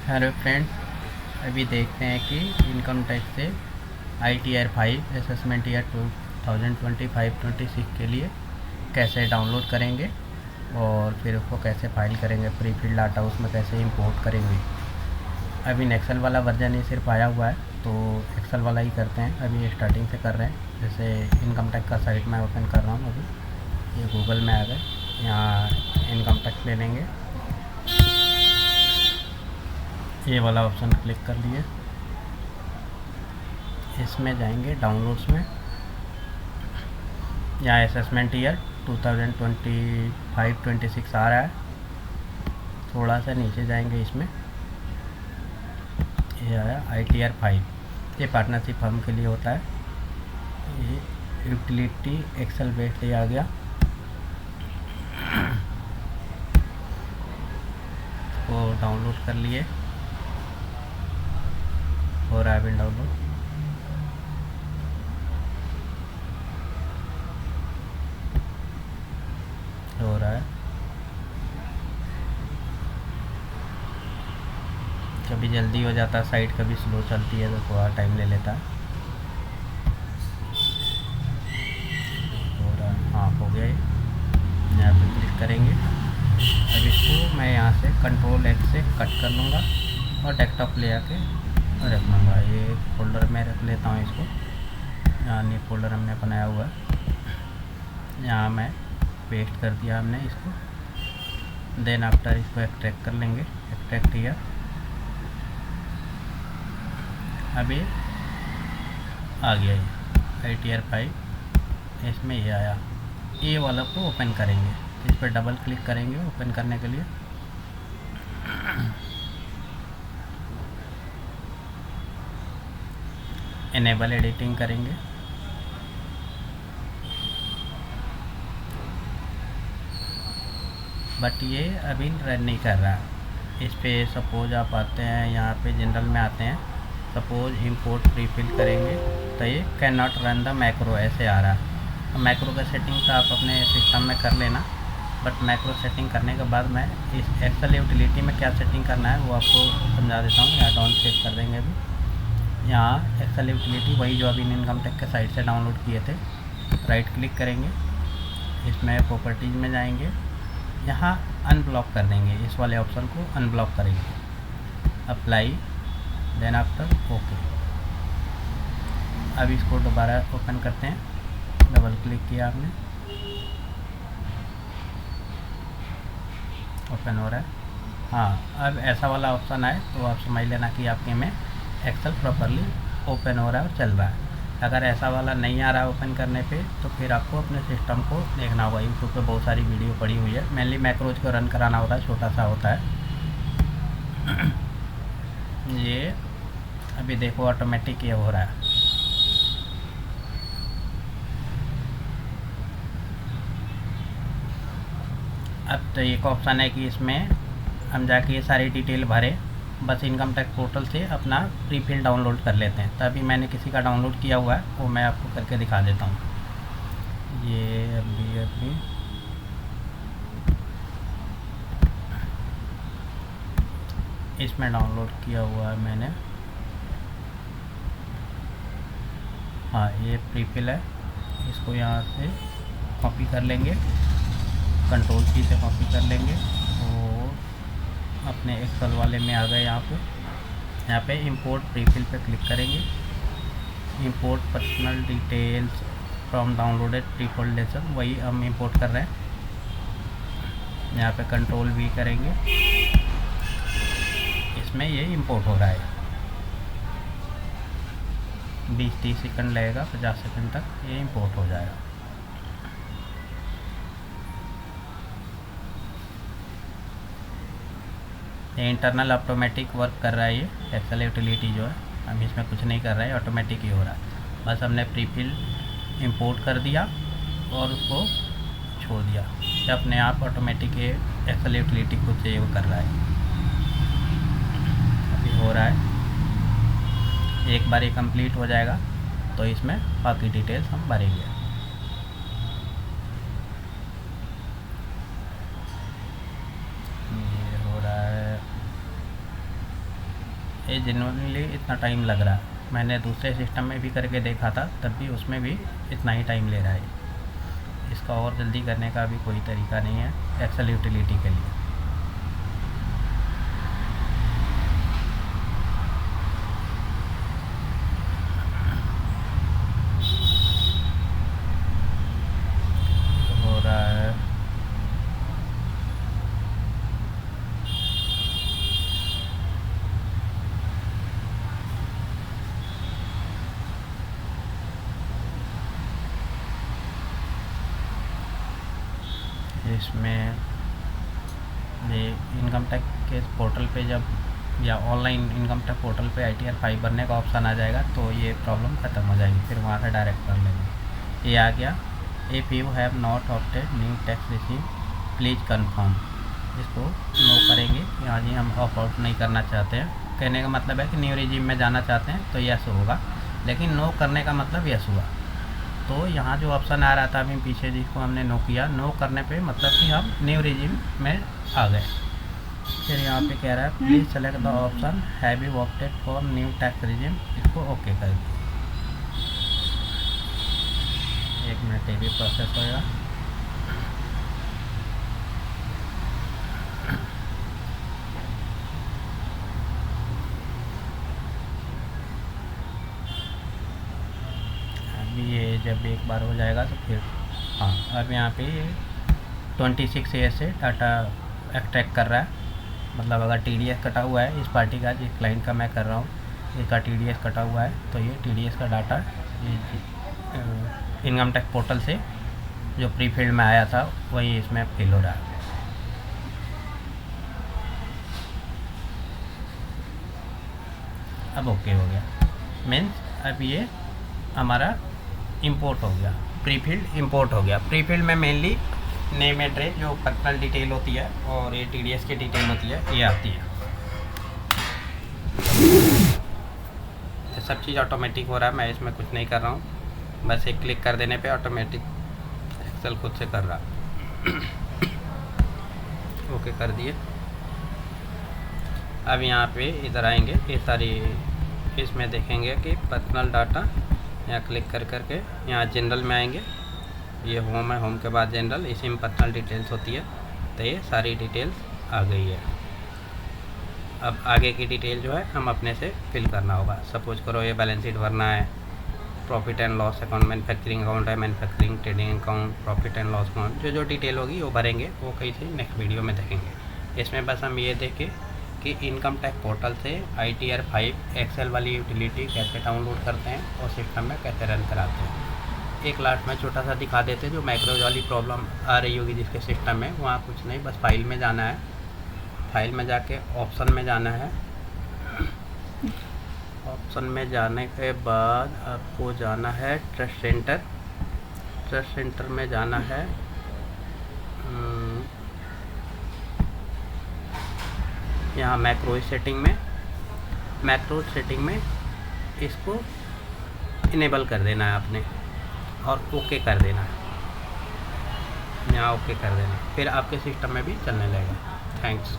Hello friends, अभी देखते हैं कि इनकम टैक्स से ITR 5 असेसमेंट ईयर 2025-26 के लिए कैसे डाउनलोड करेंगे और फिर उसको कैसे फाइल करेंगे, प्री फिल डाटा उसमें कैसे इंपोर्ट करेंगे। अभी एक्सेल वाला वर्जन ही सिर्फ आया हुआ है, तो एक्सेल वाला ही करते हैं। अभी स्टार्टिंग से कर रहे हैं। जैसे इनकम टैक्स का साइट मैं ओपन कर रहा हूँ। अभी ये गूगल में आ गए, यहाँ इनकम टैक्स ले लेंगे, ये वाला ऑप्शन क्लिक कर लिए। इसमें जाएंगे डाउनलोड्स में, यहाँ असेसमेंट ईयर 2025-26 आ रहा है। थोड़ा सा नीचे जाएंगे, इसमें ये आया ITR 5। ये पार्टनरशिप फर्म के लिए होता है। ये यूटिलिटी एक्सेल बेस्ड ये आ गया। वो डाउनलोड कर लिए, हो रहा है अभी डाउनलोड। हो रहा है, कभी जल्दी हो जाता है साइट, कभी स्लो चलती है तो थोड़ा टाइम ले लेता है। हो रहा है, हाँ हो गया। ये यहाँ पे क्लिक करेंगे। अब इसको मैं यहाँ से Ctrl+X से कट कर लूँगा और डेस्कटॉप ले आके रख लूँगा। ये फोल्डर में रख लेता हूँ इसको। यहाँ न्यू फोल्डर हमने बनाया हुआ है, यहाँ मैं पेस्ट कर दिया हमने इसको। देन आफ्टर इसको एक्सट्रैक्ट कर लेंगे, एक्सट्रैक्ट किया। अभी आ गया ये ITR 5, इसमें ये आया। ये वाला को ओपन करेंगे, इस पर डबल क्लिक करेंगे ओपन करने के लिए। इनेबल एडिटिंग करेंगे। बट ये अभी रन नहीं कर रहा है। इस पे सपोज आप आते हैं, यहाँ पे जनरल में आते हैं, सपोज इंपोर्ट प्री फिल करेंगे तो ये can not run the macro ऐसे आ रहा है। मैक्रो का सेटिंग तो आप अपने सिस्टम में कर लेना, बट मैक्रो सेटिंग करने के बाद मैं इस एक्सेल यूटिलिटी में क्या सेटिंग करना है वो आपको समझा देता हूँ। यहाँ डाउन सेव कर देंगे। अभी यहाँ एक्सेल यूटिलिटी वही जो अभी इनकम टैक्स के साइट से डाउनलोड किए थे। राइट क्लिक करेंगे, इसमें प्रॉपर्टीज़ में जाएंगे, यहाँ अनब्लॉक कर देंगे, इस वाले ऑप्शन को अनब्लॉक करेंगे। Apply, then after okay. अब इसको दोबारा ओपन करते हैं। डबल क्लिक किया आपने, ओपन हो रहा है। हाँ, अब ऐसा वाला ऑप्शन आए तो आप समझ लेना कि आपके में एक्सेल प्रॉपरली ओपन हो रहा है और चल रहा है। अगर ऐसा वाला नहीं आ रहा है ओपन करने पे तो फिर आपको अपने सिस्टम को देखना होगा। यूट्यूब पे बहुत सारी वीडियो पड़ी हुई है। मेनली मैक्रोज को रन कराना होता है, छोटा सा होता है। ये अभी देखो ऑटोमेटिक ये हो रहा है। अब तो एक ऑप्शन है कि इसमें हम जाके ये सारी डिटेल भरें, बस इनकम टैक्स पोर्टल से अपना प्री फिल डाउनलोड कर लेते हैं। तो अभी मैंने किसी का डाउनलोड किया हुआ है, वो मैं आपको करके दिखा देता हूँ। ये अभी इसमें डाउनलोड किया हुआ है मैंने। हाँ, ये प्री फिल है। इसको यहाँ से कॉपी कर लेंगे, Ctrl+C से कॉपी कर लेंगे और अपने एक्सेल वाले में आ गए। यहाँ पे इंपोर्ट प्री फिल पे क्लिक करेंगे। Import personal details from downloaded pre फोल्डेशन, वही हम इंपोर्ट कर रहे हैं। यहाँ पे Ctrl+V करेंगे, इसमें ये इंपोर्ट हो रहा है। 20-30 सेकंड लगेगा, 50 सेकंड तक ये इंपोर्ट हो जाएगा। ये इंटरनल ऑटोमेटिक वर्क कर रहा है। ये एक्सेल यूटिलिटी जो है, हम इसमें कुछ नहीं कर रहे हैं, ऑटोमेटिक ही हो रहा है। बस हमने प्री फिल इंपोर्ट कर दिया और उसको छोड़ दिया, ये अपने आप ऑटोमेटिक ये एक्सेल यूटिलिटी खुद से वो कर रहा है। अभी हो रहा है। एक बार ये कंप्लीट हो जाएगा तो इसमें बाकी डिटेल्स हम भरेंगे। ये जेन्युइनली इतना टाइम लग रहा है। मैंने दूसरे सिस्टम में भी करके देखा था, तब भी उसमें भी इतना ही टाइम ले रहा है। इसका और जल्दी करने का भी कोई तरीका नहीं है एक्सेल यूटिलिटी के लिए। हो रहा है इसमें ये इनकम टैक्स के पोर्टल पे जब या ऑनलाइन इनकम टैक्स पोर्टल पे ITR 5 भरने का ऑप्शन आ जाएगा तो ये प्रॉब्लम ख़त्म हो जाएगी, फिर वहाँ से डायरेक्ट कर लेंगे। ये आ गया, if you have not opted new tax receive please confirm, इसको नो करेंगे। यहाँ जी हम ऑफ आउट नहीं करना चाहते हैं, कहने का मतलब है कि न्यू रिजीम में जाना चाहते हैं तो यस होगा, लेकिन नो करने का मतलब यस हुआ। तो यहाँ जो ऑप्शन आ रहा था अभी पीछे जिसको हमने नो किया, नो करने पे मतलब कि हम न्यू रिजीम में आ गए। फिर यहाँ पे कह रहा है please select the option have you opted for new tax regime, इसको ओके कर दिए। 1 मिनट ये भी प्रोसेस होगा। अभी ये जब एक बार हो जाएगा तो फिर हाँ, अब यहाँ पे 26 ईयर से डाटा एक्सट्रैक्ट कर रहा है। मतलब अगर TDS कटा हुआ है इस पार्टी का, जिस क्लाइंट का मैं कर रहा हूँ, इसका TDS कटा हुआ है तो ये TDS का डाटा इनकम टैक्स पोर्टल से जो प्री फील्ड में आया था वही इसमें फिल हो रहा है। अब ओके हो गया, मीन्स अब ये हमारा इंपोर्ट हो गया, प्री फील्ड इंपोर्ट हो गया। प्री फील्ड में मेनली नेम एड्रेस जो पर्सनल डिटेल होती है और ये TDS की डिटेल होती है ये आती है। ये सब चीज़ ऑटोमेटिक हो रहा है, मैं इसमें कुछ नहीं कर रहा हूँ, बस एक क्लिक कर देने पे ऑटोमेटिक एक्सेल खुद से कर रहा। ओके कर दिए। अब यहाँ पे इधर आएंगे, ये सारी इसमें देखेंगे कि पर्सनल डाटा, यहाँ क्लिक कर करके यहाँ जनरल में आएंगे। ये होम है, होम के बाद जनरल, इसी में पर्सनल डिटेल्स होती है, तो ये सारी डिटेल्स आ गई है। अब आगे की डिटेल जो है हम अपने से फिल करना होगा। सपोज करो ये बैलेंस शीट भरना है, profit and loss account, manufacturing account है, manufacturing trading account, profit and loss account, जो डिटेल होगी वो भरेंगे, वो कहीं से नेक्स्ट वीडियो में देखेंगे। इसमें बस हम ये देखें कि इनकम टैक्स पोर्टल से ITR 5 एक्सेल वाली यूटिलिटी कैसे डाउनलोड करते हैं और सिस्टम में कैसे रन कराते हैं। एक लास्ट में छोटा सा दिखा देते हैं, जो मैक्रोज वाली प्रॉब्लम आ रही होगी जिसके सिस्टम में, वहाँ कुछ नहीं, बस फाइल में जाना है, फाइल में जाके ऑप्शन में जाना है। ऑप्शन में जाने के बाद आपको जाना है ट्रस्ट सेंटर, ट्रस्ट सेंटर में जाना है यहाँ मैक्रो सेटिंग में, मैक्रो सेटिंग में इसको इनेबल कर देना है आपने और ओके कर देना है, यहाँ ओके कर देना, फिर आपके सिस्टम में भी चलने लगेगा। थैंक्स।